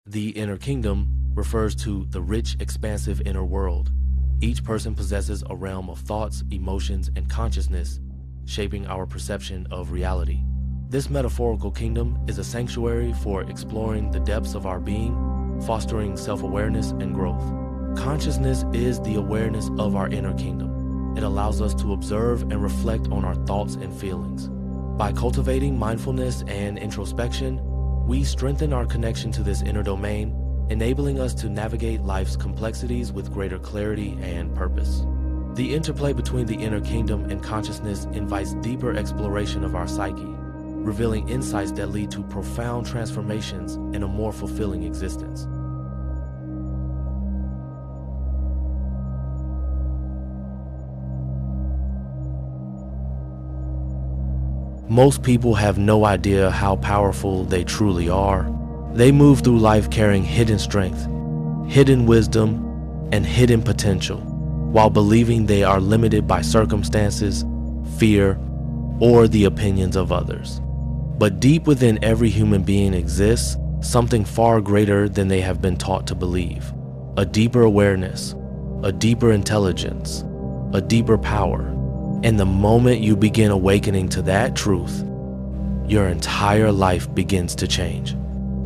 The inner kingdom refers to the rich, expansive inner world. Each person possesses a realm of thoughts, emotions, and consciousness, shaping our perception of reality. This metaphorical kingdom is a sanctuary for exploring the depths of our being, fostering self-awareness and growth. Consciousness is the awareness of our inner kingdom. It allows us to observe and reflect on our thoughts and feelings. By cultivating mindfulness and introspection, we strengthen our connection to this inner domain, enabling us to navigate life's complexities with greater clarity and purpose. The interplay between the inner kingdom and consciousness invites deeper exploration of our psyche, revealing insights that lead to profound transformations and a more fulfilling existence. Most people have no idea how powerful they truly are. They move through life carrying hidden strength, hidden wisdom, and hidden potential, while believing they are limited by circumstances, fear, or the opinions of others. But deep within every human being exists something far greater than they have been taught to believe. A deeper awareness, a deeper intelligence, a deeper power. And the moment you begin awakening to that truth, your entire life begins to change.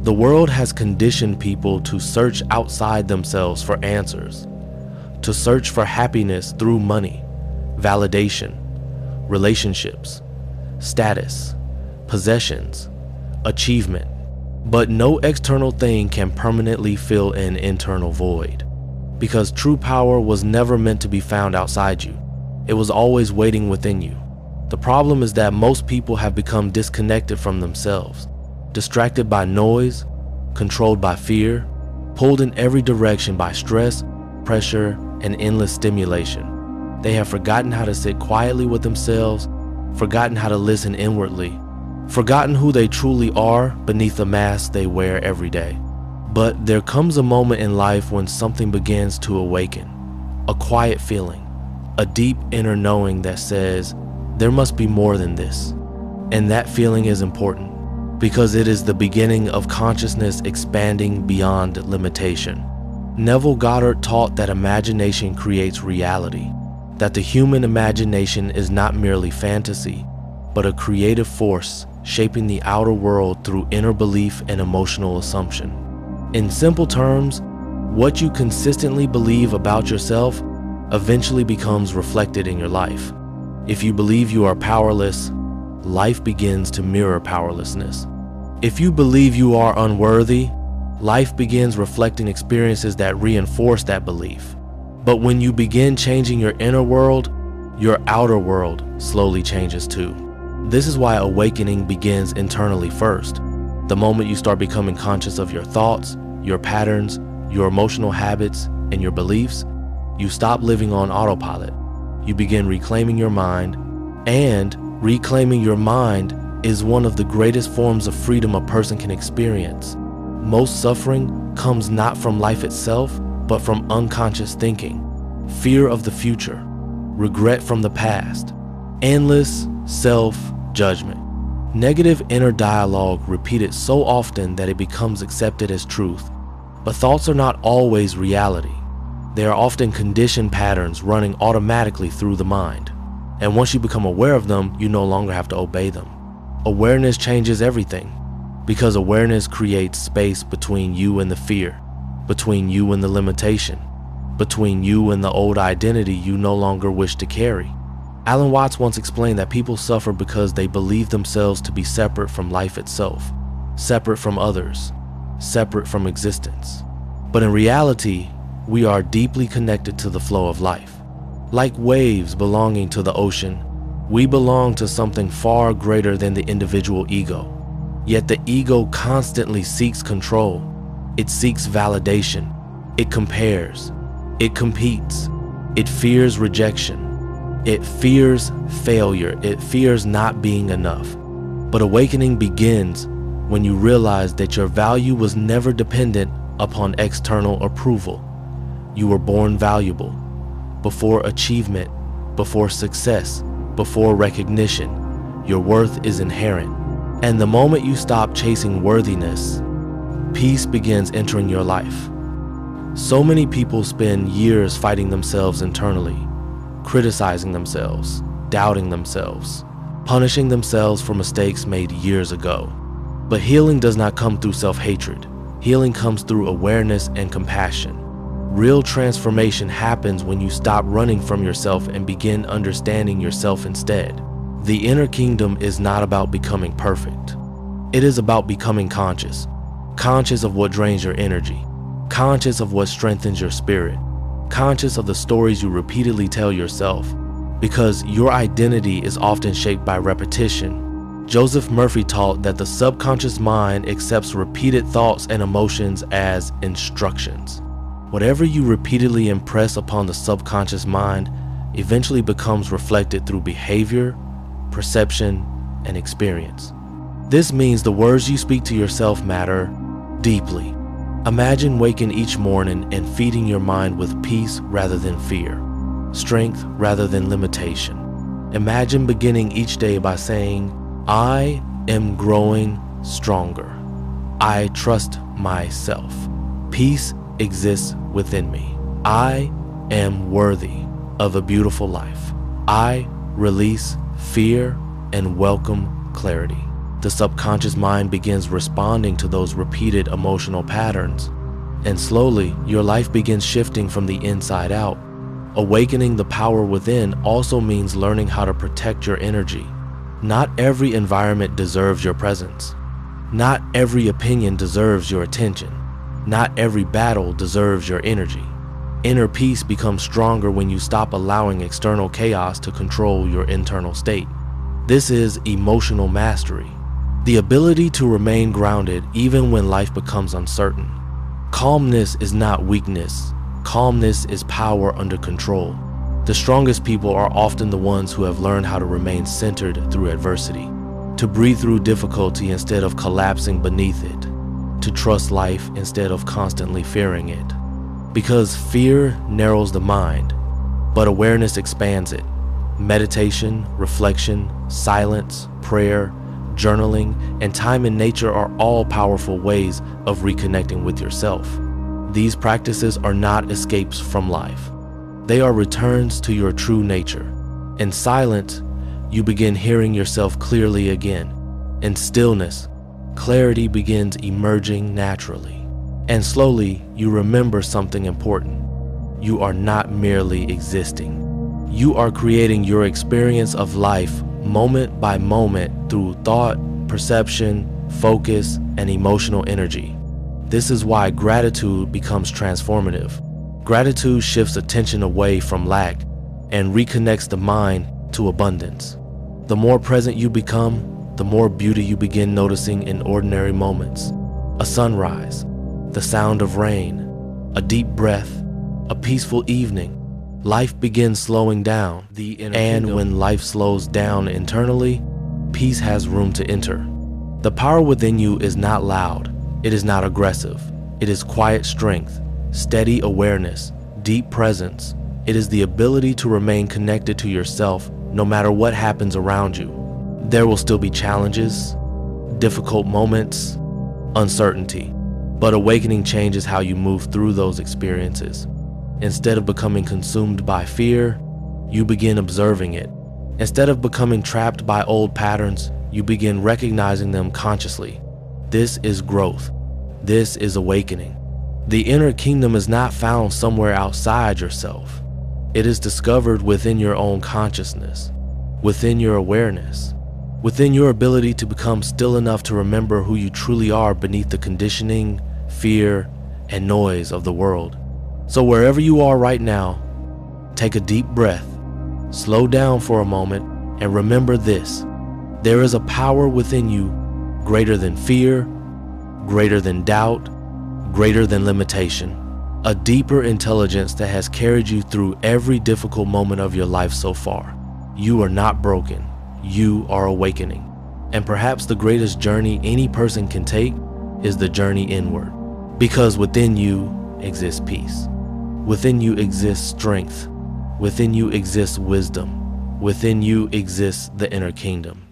The world has conditioned people to search outside themselves for answers, to search for happiness through money, validation, relationships, status, possessions, achievement. But no external thing can permanently fill an internal void, because true power was never meant to be found outside you. It was always waiting within you. The problem is that most people have become disconnected from themselves, distracted by noise, controlled by fear, pulled in every direction by stress, pressure, and endless stimulation. They have forgotten how to sit quietly with themselves, forgotten how to listen inwardly, forgotten who they truly are beneath the mask they wear every day. But there comes a moment in life when something begins to awaken, a quiet feeling, a deep inner knowing that says, there must be more than this. And that feeling is important because it is the beginning of consciousness expanding beyond limitation. Neville Goddard taught that imagination creates reality, that the human imagination is not merely fantasy, but a creative force shaping the outer world through inner belief and emotional assumption. In simple terms, what you consistently believe about yourself eventually becomes reflected in your life. If you believe you are powerless, life begins to mirror powerlessness. If you believe you are unworthy, life begins reflecting experiences that reinforce that belief. But when you begin changing your inner world, your outer world slowly changes too. This is why awakening begins internally first. The moment you start becoming conscious of your thoughts, your patterns, your emotional habits, and your beliefs, you stop living on autopilot. You begin reclaiming your mind, and reclaiming your mind is one of the greatest forms of freedom a person can experience. Most suffering comes not from life itself, but from unconscious thinking, fear of the future, regret from the past, endless self-judgment. Negative inner dialogue repeated so often that it becomes accepted as truth. But thoughts are not always reality. They are often conditioned patterns running automatically through the mind. And once you become aware of them, you no longer have to obey them. Awareness changes everything, because awareness creates space between you and the fear, between you and the limitation, between you and the old identity you no longer wish to carry. Alan Watts once explained that people suffer because they believe themselves to be separate from life itself, separate from others, separate from existence. But in reality, we are deeply connected to the flow of life. Like waves belonging to the ocean, we belong to something far greater than the individual ego. Yet the ego constantly seeks control. It seeks validation. It compares. It competes. It fears rejection. It fears failure. It fears not being enough. But awakening begins when you realize that your value was never dependent upon external approval. You were born valuable. Before achievement, before success, before recognition, your worth is inherent. And the moment you stop chasing worthiness, peace begins entering your life. So many people spend years fighting themselves internally, criticizing themselves, doubting themselves, punishing themselves for mistakes made years ago. But healing does not come through self-hatred. Healing comes through awareness and compassion. Real transformation happens when you stop running from yourself and begin understanding yourself instead. The inner kingdom is not about becoming perfect. It is about becoming conscious. Conscious of what drains your energy. Conscious of what strengthens your spirit. Conscious of the stories you repeatedly tell yourself. Because your identity is often shaped by repetition. Joseph Murphy taught that the subconscious mind accepts repeated thoughts and emotions as instructions. Whatever you repeatedly impress upon the subconscious mind eventually becomes reflected through behavior, perception, and experience. This means the words you speak to yourself matter deeply. Imagine waking each morning and feeding your mind with peace rather than fear, strength rather than limitation. Imagine beginning each day by saying, I am growing stronger. I trust myself. Peace exists within me. I am worthy of a beautiful life. I release fear and welcome clarity. The subconscious mind begins responding to those repeated emotional patterns, and slowly your life begins shifting from the inside out. Awakening the power within also means learning how to protect your energy. Not every environment deserves your presence. Not every opinion deserves your attention. Not every battle deserves your energy. Inner peace becomes stronger when you stop allowing external chaos to control your internal state. This is emotional mastery. The ability to remain grounded even when life becomes uncertain. Calmness is not weakness. Calmness is power under control. The strongest people are often the ones who have learned how to remain centered through adversity, to breathe through difficulty instead of collapsing beneath it, to trust life instead of constantly fearing it. Because fear narrows the mind, but awareness expands it. Meditation, reflection, silence, prayer, journaling, and time in nature are all powerful ways of reconnecting with yourself. These practices are not escapes from life. They are returns to your true nature. In silence, you begin hearing yourself clearly again. In stillness, clarity begins emerging naturally. And slowly, you remember something important. You are not merely existing. You are creating your experience of life moment by moment through thought, perception, focus, and emotional energy. This is why gratitude becomes transformative. Gratitude shifts attention away from lack and reconnects the mind to abundance. The more present you become, the more beauty you begin noticing in ordinary moments. A sunrise, the sound of rain, a deep breath, a peaceful evening. Life begins slowing down, and when life slows down internally, peace has room to enter. The power within you is not loud, it is not aggressive, it is quiet strength, steady awareness, deep presence. It is the ability to remain connected to yourself no matter what happens around you. There will still be challenges, difficult moments, uncertainty, but awakening changes how you move through those experiences. Instead of becoming consumed by fear, you begin observing it. Instead of becoming trapped by old patterns, you begin recognizing them consciously. This is growth. This is awakening. The inner kingdom is not found somewhere outside yourself. It is discovered within your own consciousness, within your awareness, within your ability to become still enough to remember who you truly are beneath the conditioning, fear, and noise of the world. So wherever you are right now, take a deep breath, slow down for a moment, and remember this. There is a power within you greater than fear, greater than doubt, greater than limitation. A deeper intelligence that has carried you through every difficult moment of your life so far. You are not broken. You are awakening. And perhaps the greatest journey any person can take is the journey inward. Because within you exists peace. Within you exists strength. Within you exists wisdom. Within you exists the inner kingdom.